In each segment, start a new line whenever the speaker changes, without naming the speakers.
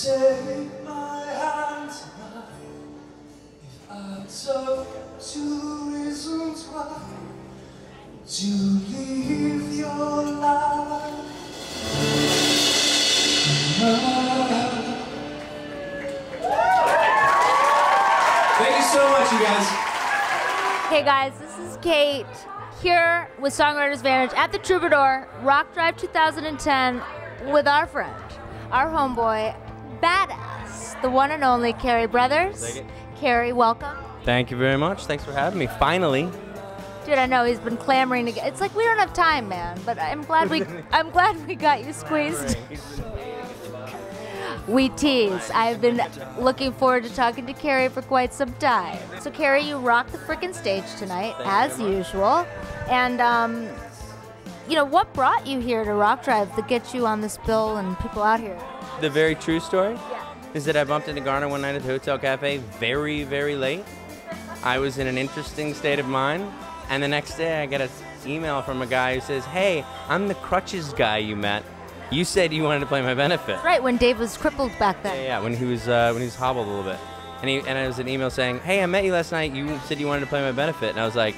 Take my hand tonight. If I told you reasons why to leave your life. Thank you so much, you guys.
Hey guys, this is Kate here with Songwriters Vantage at the Troubadour, Rockdrive 2010, with our friend, our homeboy, badass, the one and only Cary Brothers. Cary, welcome.
Thank you very much. Thanks for having me. Finally.
Dude, I know he's been clamoring to get. It's like we don't have time, man. But I'm glad we got you squeezed. We tease. I've been looking forward to talking to Cary for quite some time. So Cary, you rocked the frickin' stage tonight, as usual. And you know, what brought you here to Rockdrive to get you on this bill and people out here?
The very true story
Yeah.
is that I bumped into Garner one night at the Hotel Cafe very, very late. I was in an interesting state of mind, and the next day I get an email from a guy who says, "Hey, I'm the crutches guy you met. You said you wanted to play my benefit."
Right, when Dave was crippled back then.
Yeah, when he was hobbled a little bit. And it was an email saying, "Hey, I met you last night. You said you wanted to play my benefit." And I was like,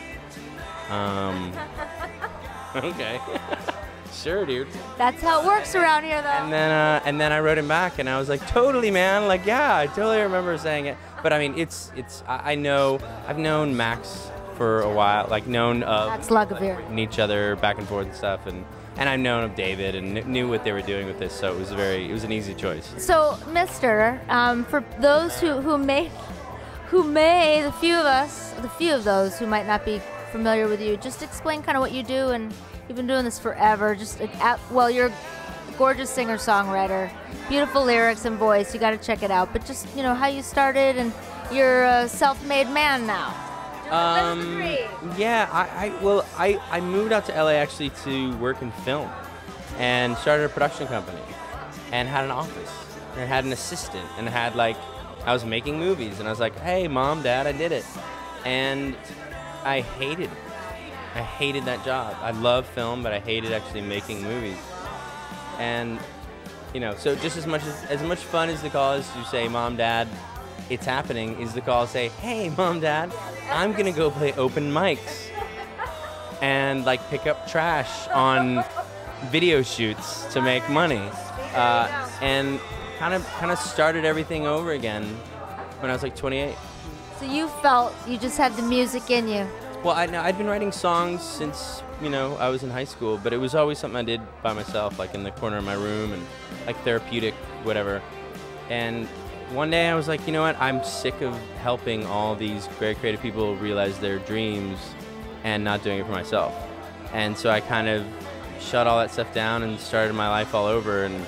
okay. Sure, dude.
That's how it works around here, though.
And then I wrote him back, and I was like, "Totally, man. Like, yeah, I totally remember saying it." But I mean, I've known Max for a while, like
Max Lugavere.
each other back and forth and stuff, and I've known of David and knew what they were doing with this, so it was an easy choice.
So, Mister, for those who may, the few of those who might not be familiar with you, just explain kind of what you do. And you've been doing this forever. Well, you're a gorgeous singer-songwriter, beautiful lyrics and voice. You got to check it out. But just, you know, how you started, and you're a self-made man now.
Yeah, I moved out to LA actually to work in film, and started a production company, and had an office, and had an assistant, and I was making movies, and I was like, "Hey, Mom, Dad, I did it," and I hated it. I hated that job. I love film, but I hated actually making movies. And, you know, so just as much fun as the call is to say, "Mom, Dad, it's happening," is the call to say, "Hey, Mom, Dad, I'm gonna go play open mics and like pick up trash on video shoots to make money," and kind of started everything over again when I was like 28.
So you felt you just had the music in you.
Well, I'd been writing songs since, you know, I was in high school, but it was always something I did by myself, like in the corner of my room, and like therapeutic, whatever. And one day I was like, you know what, I'm sick of helping all these very creative people realize their dreams and not doing it for myself. And so I kind of shut all that stuff down and started my life all over. And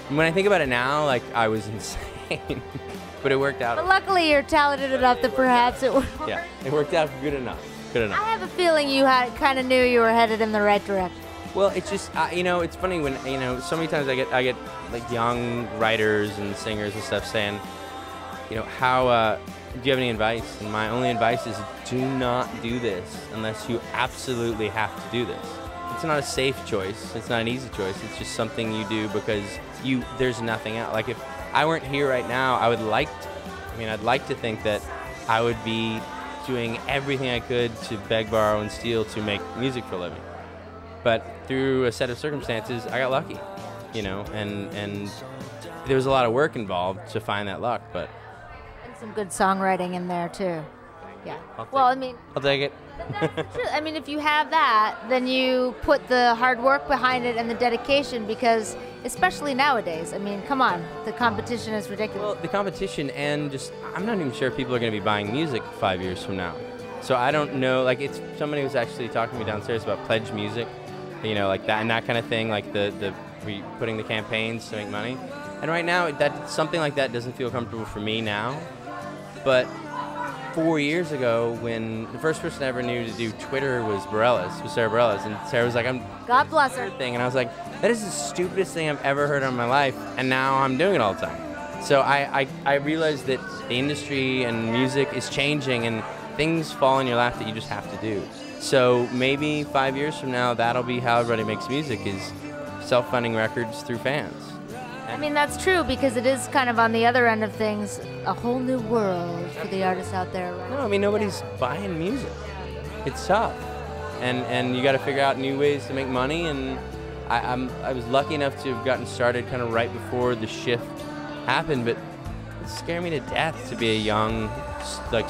when I think about it now, like, I was insane. But it worked out.
But luckily you're talented enough that perhaps it would work.
Yeah, it worked out good enough. Good enough.
I have a feeling you kind of knew you were headed in the right direction.
Well, it's just, you know, it's funny when, you know, so many times I get like young writers and singers and stuff saying, you know, how, do you have any advice? And my only advice is, do not do this unless you absolutely have to do this. It's not a safe choice. It's not an easy choice. It's just something you do because there's nothing else. Like, if I weren't here right now, I'd like to think that I would be doing everything I could to beg, borrow, and steal to make music for a living. But through a set of circumstances, I got lucky, you know, and there was a lot of work involved to find that luck, but.
And some good songwriting in there, too. Yeah.
I'll take it.
But that's true. I mean, if you have that, then you put the hard work behind it and the dedication, because especially nowadays, I mean, come on, the competition is ridiculous.
Well, the competition, and just, I'm not even sure if people are going to be buying music 5 years from now. So I don't know, like, it's, somebody was actually talking to me downstairs about pledge music, you know, like that and that kind of thing, like putting the campaigns to make money. And right now, something like that doesn't feel comfortable for me now. But 4 years ago, when the first person I ever knew to do Twitter was Sarah Bareilles, and Sarah was like,
God bless her.
Thing, and I was like, that is the stupidest thing I've ever heard in my life, and now I'm doing it all the time. So I realized that the industry and music is changing, and things fall in your lap that you just have to do. So maybe 5 years from now, that'll be how everybody makes music, is self-funding records through fans.
I mean, that's true because it is kind of on the other end of things, a whole new world for the artists out there. Right?
No, I mean, nobody's buying music. It's tough. And you got to figure out new ways to make money. And I was lucky enough to have gotten started kind of right before the shift happened, but it scared me to death to be a young, like,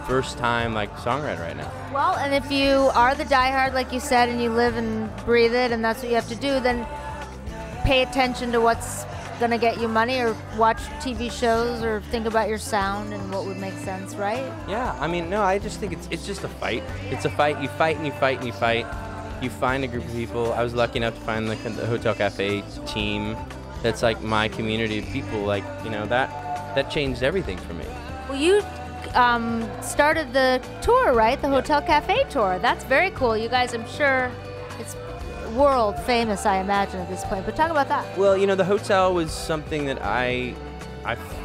first-time songwriter right now.
Well, and if you are the diehard, like you said, and you live and breathe it, and that's what you have to do, then pay attention to what's gonna get you money, or watch TV shows, or think about your sound and what would make sense, right?
Yeah, I mean, no, I just think it's just a fight. It's a fight. You fight and you fight and you fight. You find a group of people. I was lucky enough to find the Hotel Cafe team. That's like my community of people. Like, you know, that changed everything for me.
Well, you started the tour, right? The Hotel Cafe tour. That's very cool. You guys, I'm sure it's world famous, I imagine, at this point. But talk about that.
Well, you know, the hotel was something that I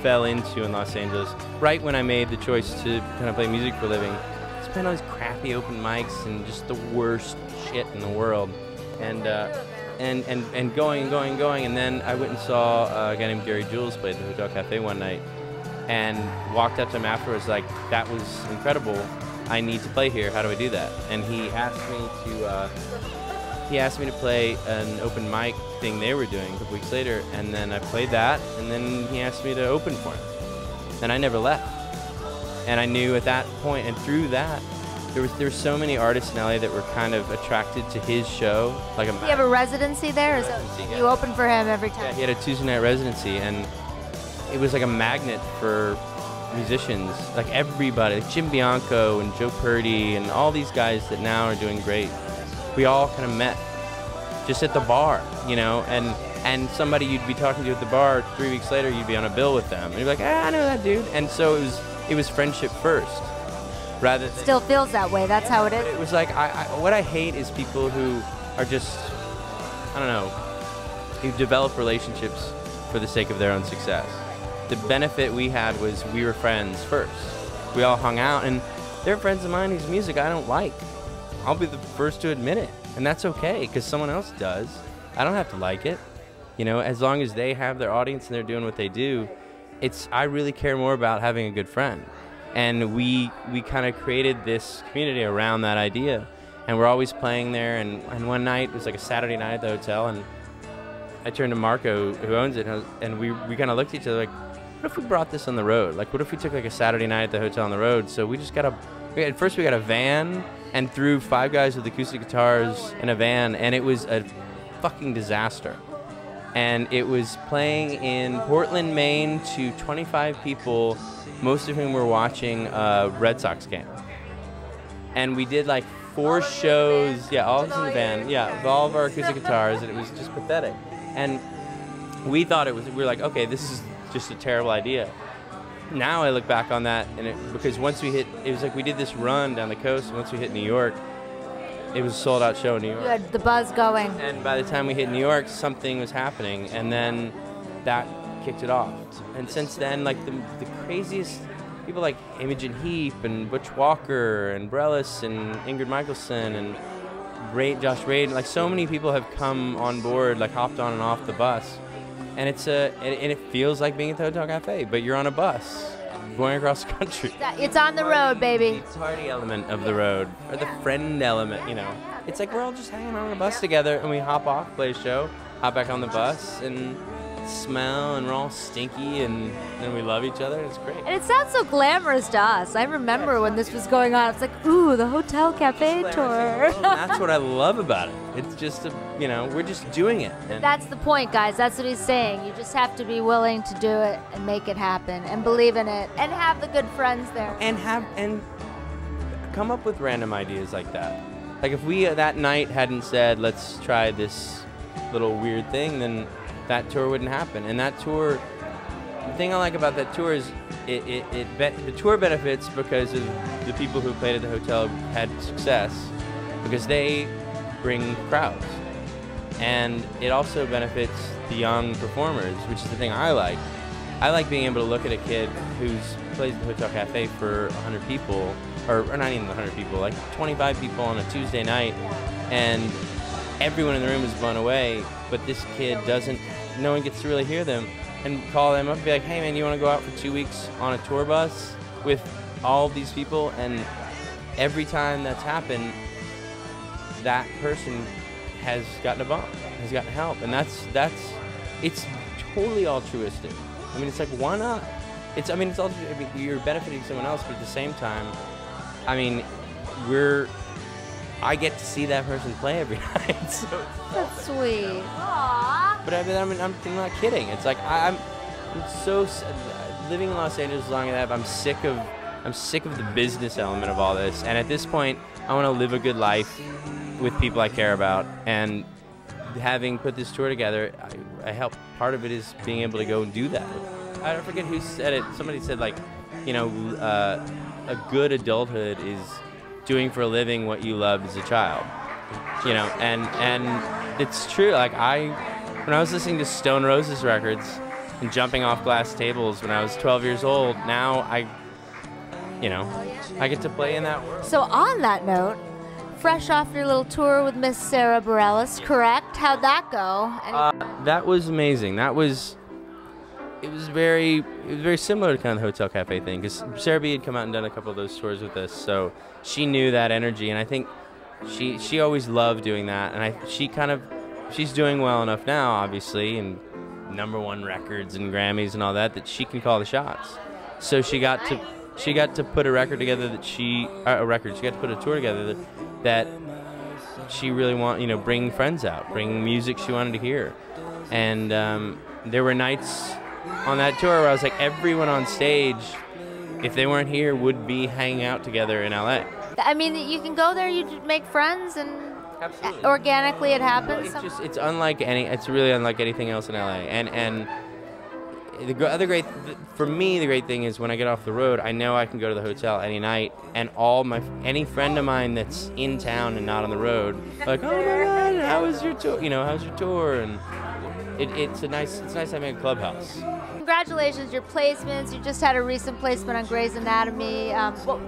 fell into in Los Angeles right when I made the choice to kind of play music for a living. It's been all these crappy open mics and just the worst shit in the world. And going and going and going. And then I went and saw a guy named Cary play at the Hotel Cafe one night, and walked up to him afterwards like, that was incredible. I need to play here. How do I do that? And he asked me to play an open mic thing they were doing a couple weeks later, and then I played that, and then he asked me to open for him. And I never left. And I knew at that point, and through that, there were so many artists in LA that were kind of attracted to his show. Like,
you have a residency there?
Yeah.
You open for him every time?
Yeah, he had a Tuesday night residency, and it was like a magnet for musicians, like everybody, like Jim Bianco and Joe Purdy and all these guys that now are doing great. We all kind of met just at the bar, you know, and somebody you'd be talking to at the bar 3 weeks later, you'd be on a bill with them, and you'd be like, I know that dude. And so it was friendship first, rather than,
still feels that way. That's how it is.
It was like, what I hate is people who are just, I don't know, who develop relationships for the sake of their own success. The benefit we had was we were friends first. We all hung out, and they're friends of mine whose music I don't like. I'll be the first to admit it, and that's okay, because someone else does. I don't have to like it. You know, as long as they have their audience and they're doing what they do, I really care more about having a good friend. And we kind of created this community around that idea, and we're always playing there. And one night, it was like a Saturday night at the hotel, and I turned to Marco, who owns it, and we kind of looked at each other like, what if we brought this on the road? Like, what if we took like a Saturday night at the hotel on the road? So we just at first we got a van and threw 5 guys with acoustic guitars in a van, and it was a fucking disaster. And it was playing in Portland, Maine to 25 people, most of whom were watching a Red Sox game. And we did like 4 shows, yeah, all of us in the van, yeah, with all of our acoustic guitars, and it was just pathetic. And we thought we were like, okay, this is just a terrible idea. Now I look back on that, and because once we hit, it was like we did this run down the coast, and once we hit New York, it was a sold-out show in New York.
You had the buzz going.
And by the time we hit New York, something was happening, and then that kicked it off. And since then, like the craziest people like Imogen Heap and Butch Walker and Brellis and Ingrid Michaelson and Josh Radin, like so many people have come on board, like hopped on and off the bus. And it feels like being at the Hotel Cafe, but you're on a bus going across the country.
It's on the road, baby.
The party element of the road, or the friend element, you know. It's like we're all just hanging on a bus together, and we hop off, play a show, hop back on the bus, and smell, and we're all stinky, and we love each other. It's great.
And it sounds so glamorous to us. I remember when this was going on. It's like, ooh, the Hotel Cafe tour.
That's what I love about it. It's just, you know, we're just doing it. And
that's the point, guys. That's what he's saying. You just have to be willing to do it and make it happen and believe in it and have the good friends there.
And come up with random ideas like that. Like if we that night hadn't said, let's try this little weird thing, then that tour wouldn't happen. And that tour, the thing I like about that tour is the tour benefits because of the people who played at the hotel had success, because they bring crowds. And it also benefits the young performers, which is the thing I like. I like being able to look at a kid who's plays at the Hotel Cafe for 100 people, or not even 100 people, like 25 people on a Tuesday night, and everyone in the room is blown away. but this kid doesn't, no one gets to really hear them, and call them up and be like, hey man, you want to go out for 2 weeks on a tour bus with all these people? And every time that's happened, that person has gotten a bump, has gotten help, and it's totally altruistic. I mean, it's like, why not? It's you're benefiting someone else, but at the same time, I mean, I get to see that person play every night. So
That's sweet. Aww.
But I'm not kidding. It's like I'm so living in Los Angeles as long as I have. I'm sick of the business element of all this. And at this point, I want to live a good life with people I care about. And having put this tour together, I help. Part of it is being able to go and do that. I don't forget who said it. Somebody said, like, you know, a good adulthood is doing for a living what you loved as a child. You know, and it's true. Like when I was listening to Stone Roses records and jumping off glass tables when I was 12 years old, now I get to play in that world.
So on that note, fresh off your little tour with Miss Sarah Bareilles, correct? How'd that go?
That was amazing. It was very similar to kind of the Hotel Cafe thing, because Sarah B had come out and done a couple of those tours with us, so she knew that energy, and I think she always loved doing that, and she's doing well enough now, obviously, and #1 records and Grammys and all that she can call the shots. So she got to put a record together she got to put a tour together that she really bring friends out, bring music she wanted to hear, and there were nights on that tour where I was like, everyone on stage, if they weren't here, would be hanging out together in LA.
I mean, you can go there, you make friends, and
Absolutely.
Organically it happens.
It's really unlike anything else in LA. And the other great, for me, the great thing is when I get off the road, I know I can go to the hotel any night, and any friend of mine that's in town and not on the road, like, oh my God, how was your tour? How's your tour? And it's nice having a clubhouse.
Congratulations, your placements. You just had a recent placement on Grey's Anatomy. Tell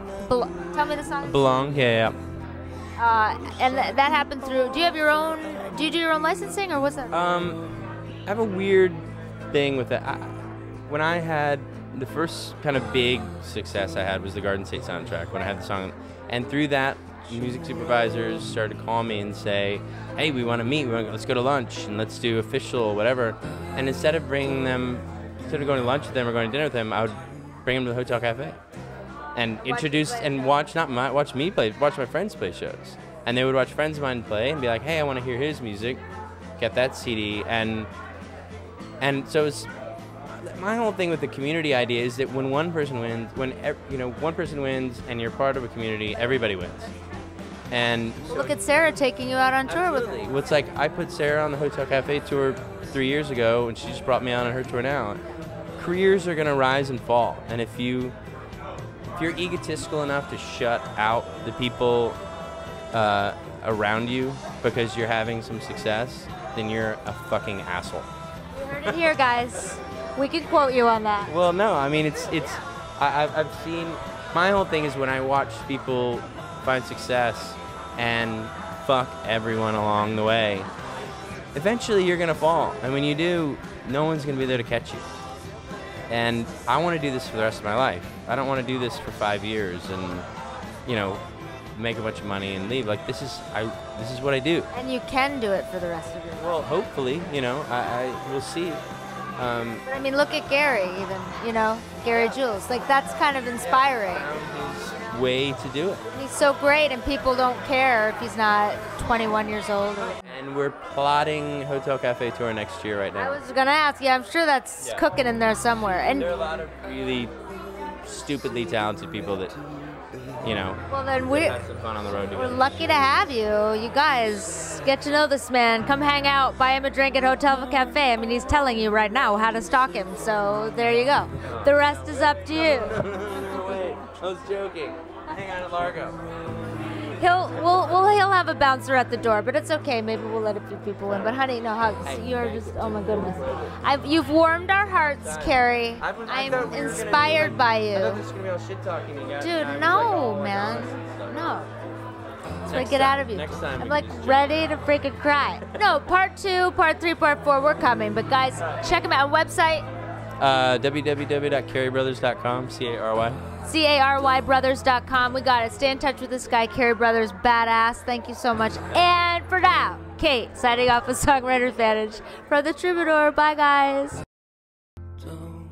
me the song.
Belong, yeah.
And that happened through. Do you do your own licensing, or what's that?
I have a weird thing with that. When I had the first kind of big success I had was the Garden State soundtrack, when I had the song, and through that, music supervisors started to call me and say, hey, we want to meet, let's go to lunch, and let's do official whatever. And instead of going to lunch with them or going to dinner with them, I would bring them to the Hotel Cafe and introduce and watch my friends play shows. And they would watch friends of mine play and be like, hey, I want to hear his music, get that CD. And so it's, my whole thing with the community idea is that when one person wins, one person wins and you're part of a community, everybody wins. And so,
look at Sarah taking you out on tour with her.
It's like I put Sarah on the Hotel Cafe tour 3 years ago, and she just brought me on her tour now. Careers are gonna rise and fall, and if you're egotistical enough to shut out the people around you because you're having some success, then you're a fucking asshole.
You heard it here, guys. We can quote you on that.
Well, no, I mean I've seen, my whole thing is when I watch people find success and fuck everyone along the way, eventually you're gonna fall, and when you do, no one's gonna be there to catch you. And I want to do this for the rest of my life. I don't want to do this for 5 years and make a bunch of money and leave. Like, this is what I do.
And you can do it for the rest of your life.
Well, hopefully, we'll see.
But I mean, look at Cary, even, Cary Jules. Like, that's kind of inspiring.
His way to do it.
And he's so great, and people don't care if he's not 21 years old.
And we're plotting Hotel Cafe tour next year right now.
I was gonna ask, I'm sure that's cooking in there somewhere. And
there are a lot of really stupidly talented people that,
well, then we're
have some fun on the road together.
We're lucky to have you. You guys get to know this man. Come hang out, buy him a drink at Hotel Cafe. I mean, he's telling you right now how to stalk him. So there you go. The rest is up to you.
Wait, I was joking. Hang on at Largo.
He'll have a bouncer at the door, but it's okay. Maybe we'll let a few people in. But honey, no hugs. You're just, oh my goodness. You've warmed our hearts, Cary. I'm inspired by you.
I thought this was gonna be all shit talking you guys.
Dude, no, man, no. That's what I get out of you.
Next time.
I'm like ready to freaking cry. No, part 2, part 3, part 4, we're coming. But guys, check them out on website.
www.carybrothers.com, C-A-R-Y.
CaryBrothers.com. We got it. Stay in touch with this guy, Cary Brothers, badass. Thank you so much. And for now, Kate signing off with Songwriters Vantage from the Troubadour. Bye, guys.
Don't